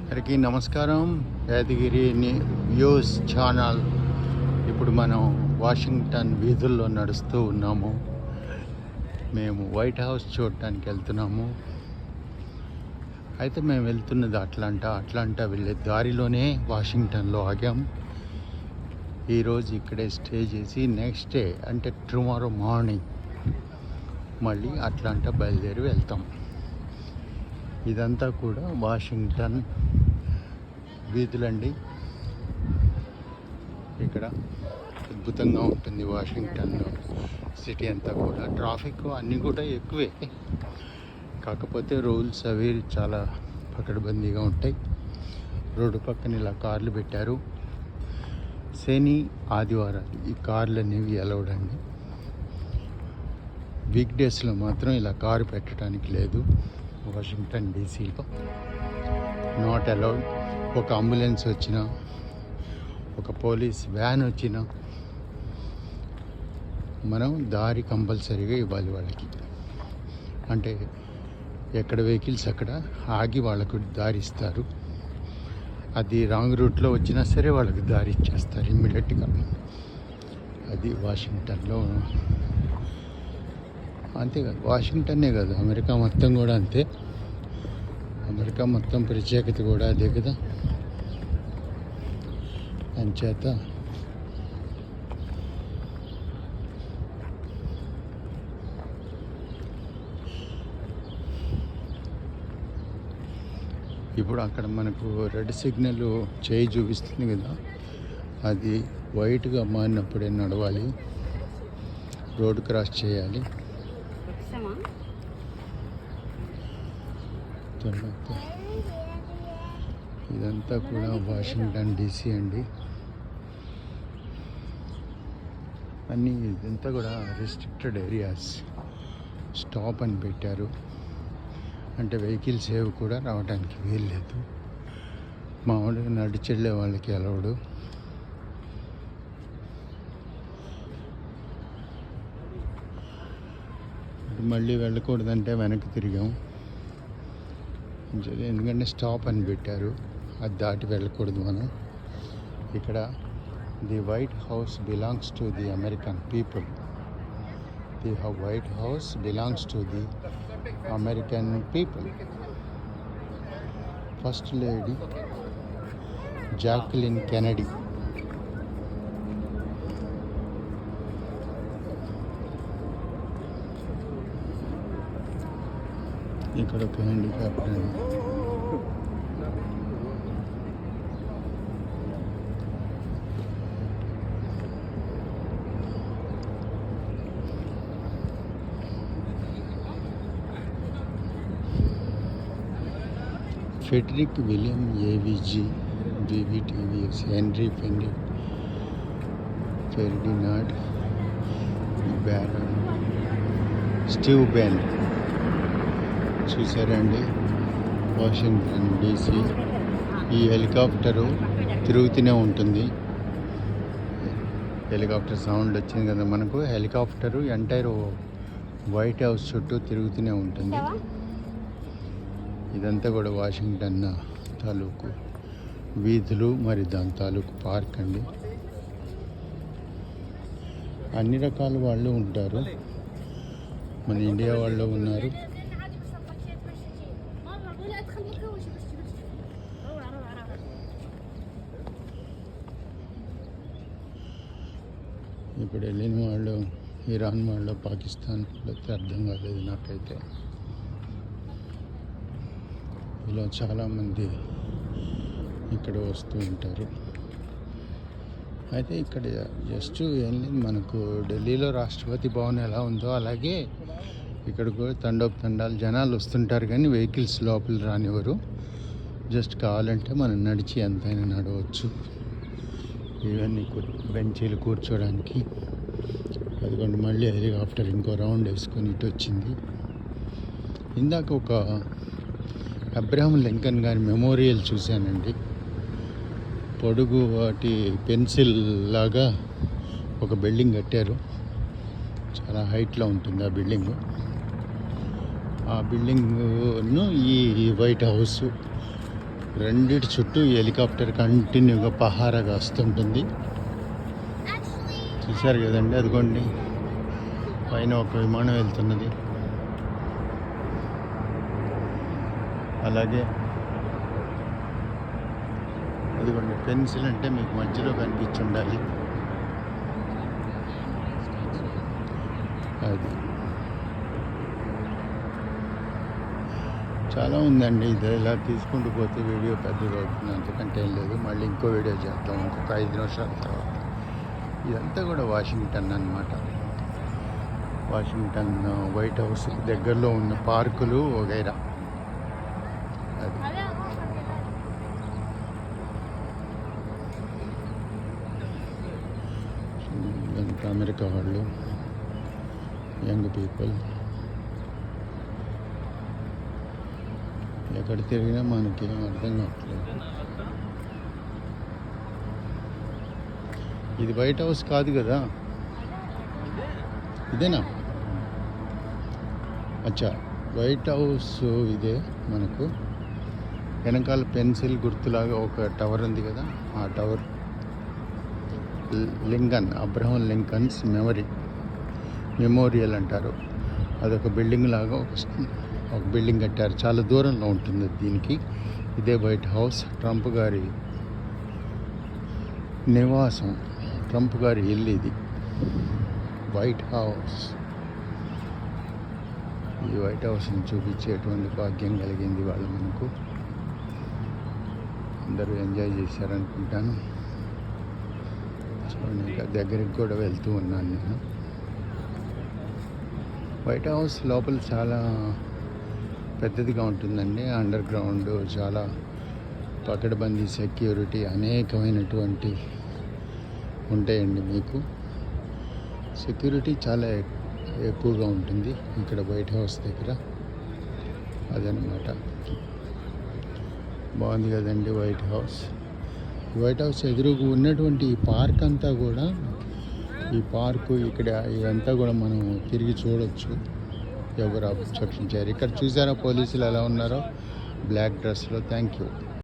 అందరికీ నమస్కారం. Yadagiri views channel. ఇప్పుడు మనం వాషింగ్టన్ వీధుల్లో నడుస్తూ ఉన్నాము. మేము వైట్ హౌస్ చూడటానికి వెళ్తున్నాము. అయితే మేము వెళ్తున్నది అట్లాంటా వెళ్ళే దారిలోనే వాషింగ్టన్లో ఆగాం. ఈరోజు ఇక్కడే స్టే చేసి నెక్స్ట్ డే అంటే టుమారో మార్నింగ్ మళ్ళీ అట్లాంటా బయలుదేరి వెళ్తాం. ఇదంతా కూడా వాషింగ్టన్ వీధులండి. ఇక్కడ అద్భుతంగా ఉంటుంది వాషింగ్టన్లో సిటీ అంతా కూడా. ట్రాఫిక్ అన్నీ కూడా ఎక్కువే, కాకపోతే రూల్స్ అవి చాలా పకడ్బందీగా ఉంటాయి. రోడ్డు పక్కన ఇలా కార్లు పెట్టారు. శని ఆదివారాలు ఈ కార్లు అనేవి అలౌడ్ అండి. వీక్ డేస్లో మాత్రం ఇలా కారు పెట్టడానికి లేదు. వాషింగ్టన్ డీసీలో నాట్ అలౌడ్. ఒక అంబులెన్స్ వచ్చినా, ఒక పోలీస్ వ్యాన్ వచ్చినా మనం దారి కంపల్సరీగా ఇవ్వాలి వాళ్ళకి. అంటే ఎక్కడ వెహికల్స్ అక్కడ ఆగి వాళ్ళకు దారి ఇస్తారు. అది రాంగ్ రూట్లో వచ్చినా సరే వాళ్ళకి దారి ఇచ్చేస్తారు ఇమ్మీడియట్గా. అది వాషింగ్టన్లో. అంతేకాదు, వాషింగ్టన్నే కాదు, అమెరికా మొత్తం కూడా అంతే. అమెరికా మొత్తం ప్రత్యేకత కూడా అదే కదా. అంచేత ఇప్పుడు అక్కడ మనకు రెడ్ సిగ్నల్ చేయి చూపిస్తుంది కదా, అది వైట్గా మారినప్పుడే నడవాలి, రోడ్ క్రాస్ చేయాలి. తర్వాత ఇదంతా కూడా వాషింగ్టన్ డీసీ అండి. అన్నీ ఇదంతా కూడా రెస్ట్రిక్టెడ్ ఏరియాస్. స్టాప్ అని పెట్టారు, అంటే వెహికల్స్ ఏవి కూడా రావడానికి వీల్లేదు. మామూలుగా నడిచెళ్ళే వాళ్ళకి అలౌడు. మళ్ళీ వెళ్ళకూడదంటే వెనక్కి తిరిగాం. ఎందుకంటే స్టాప్ అని పెట్టారు, అది దాటి వెళ్ళకూడదు మనం. ఇక్కడ the white house belongs to the American people. The white house belongs to the American people. First lady Jacqueline Kennedy. ఇక్కడ ఒక హ్యాండిక్యాప్ అండి. ఫెడరిక్ విలియం ఏవిజీ వివిటివిఎస్ Henry Ferdinand Baron Steve Ben. చూసారండి వాషింగ్టన్ డీసీ. ఈ హెలికాప్టరు తిరుగుతూనే ఉంటుంది. Helicopter sound వచ్చింది కదా మనకు. హెలికాప్టరు ఎంటైర్ వైట్ హౌస్ చుట్టూ తిరుగుతూనే ఉంటుంది. ఇదంతా కూడా వాషింగ్టన్ తాలూకు వీధులు, మరి దాని తాలూకు పార్క్ అండి. అన్ని రకాల వాళ్ళు ఉంటారు. మన ఇండియా వాళ్ళు ఉన్నారు. ఇప్పుడు వెళ్ళిన వాళ్ళు ఇరాన్ వాళ్ళు, పాకిస్తాన్ వాళ్ళైతే అర్థం కాలేదు నాకైతే. ఇలా చాలామంది ఇక్కడ వస్తూ ఉంటారు. అయితే ఇక్కడ జస్ట్ ఏం లేదు, మనకు ఢిల్లీలో రాష్ట్రపతి భవన్ ఎలా ఉందో అలాగే ఇక్కడ కూడా తండాలు జనాలు వస్తుంటారు, కానీ వెహికల్స్ లోపల రానివ్వరు. జస్ట్ కావాలంటే మనం నడిచి ఎంతైనా నడవచ్చు. ఇవన్నీ బెంచీలు కూర్చోడానికి. అదిగోండి మళ్ళీ హెలికాప్టర్ ఇంకో రౌండ్ వేసుకొని ఇటు వచ్చింది. ఇందాక ఒక అబ్రహాం లింకన్ గారి మెమోరియల్ చూశానండి. పొడుగు వాటి పెన్సిల్ లాగా ఒక బిల్డింగ్ కట్టారు. చాలా హైట్లో ఉంటుంది ఆ బిల్డింగ్. ఆ బిల్డింగ్ను ఈ వైట్ హౌస్ రెండిటి చుట్టూ హెలికాప్టర్ కంటిన్యూగా పహారా కాస్తుంటుంది. చూశారు కదండి, అదిగోండి పైన ఒక విమానం వెళ్తున్నది. అలాగే అదిగోండి పెన్సిల్ అంటే మీకు మధ్యలో కనిపించి ఉండాలి. అది చాలా ఉందండి. ఇది ఇలా తీసుకుంటూ పోతే వీడియో పెద్దది అవుతుంది, అంతకంటే ఏం లేదు. మళ్ళీ ఇంకో వీడియో చేద్దాం ఇంకొక 5 నిమిషాల తర్వాత. ఇదంతా కూడా వాషింగ్టన్ అన్నమాట. వాషింగ్టన్ వైట్ హౌస్ దగ్గరలో ఉన్న పార్కులు వగైరా. అది ఇంకా అమెరికా వాళ్ళు, యంగ్ పీపుల్ ఎక్కడ తిరిగినా మనకి అర్థం కావట్లేదు. ఇది వైట్ హౌస్ కాదు కదా, ఇదేనా? అచ్చా, వైట్ హౌస్ ఇదే. మనకు వెనకాల పెన్సిల్ గుర్తులాగా ఒక టవర్ ఉంది కదా, ఆ tower Lincoln, Abraham Lincoln's memorial అంటారు. అదొక బిల్డింగ్ లాగా ఒక బిల్డింగ్ కట్టారు, చాలా దూరంలో ఉంటుంది దీనికి. ఇదే వైట్ హౌస్, ట్రంప్ గారి నివాసం, ట్రంప్ గారి ఇల్లు ఇది వైట్ హౌస్. ఈ వైట్ హౌస్ని చూపించేటువంటి భాగ్యం కలిగింది వాళ్ళు మనకు. అందరూ ఎంజాయ్ చేశారనుకుంటాను. చూడండి, ఇంకా దగ్గరికి కూడా వెళ్తూ ఉన్నాను నేను. వైట్ హౌస్ లోపల చాలా పెద్దదిగా ఉంటుందండి. అండర్ గ్రౌండ్ చాలా పకడ్బందీ సెక్యూరిటీ అనేకమైనటువంటి ఉంటాయండి. మీకు సెక్యూరిటీ చాలా ఎక్కువగా ఉంటుంది ఇక్కడ వైట్ హౌస్ దగ్గర. అదనమాట. బాగుంది కదండి వైట్ హౌస్. వైట్ హౌస్ ఎదురుగా ఉన్నటువంటి ఈ పార్క్ అంతా కూడా, ఈ పార్కు ఇక్కడ ఇదంతా కూడా మనం తిరిగి చూడొచ్చు. ఎవరు అబ్స్ట్రక్షన్ చేయరు. ఇక్కడ చూసారా పోలీసులు ఎలా ఉన్నారో బ్లాక్ డ్రెస్లో. Thank you.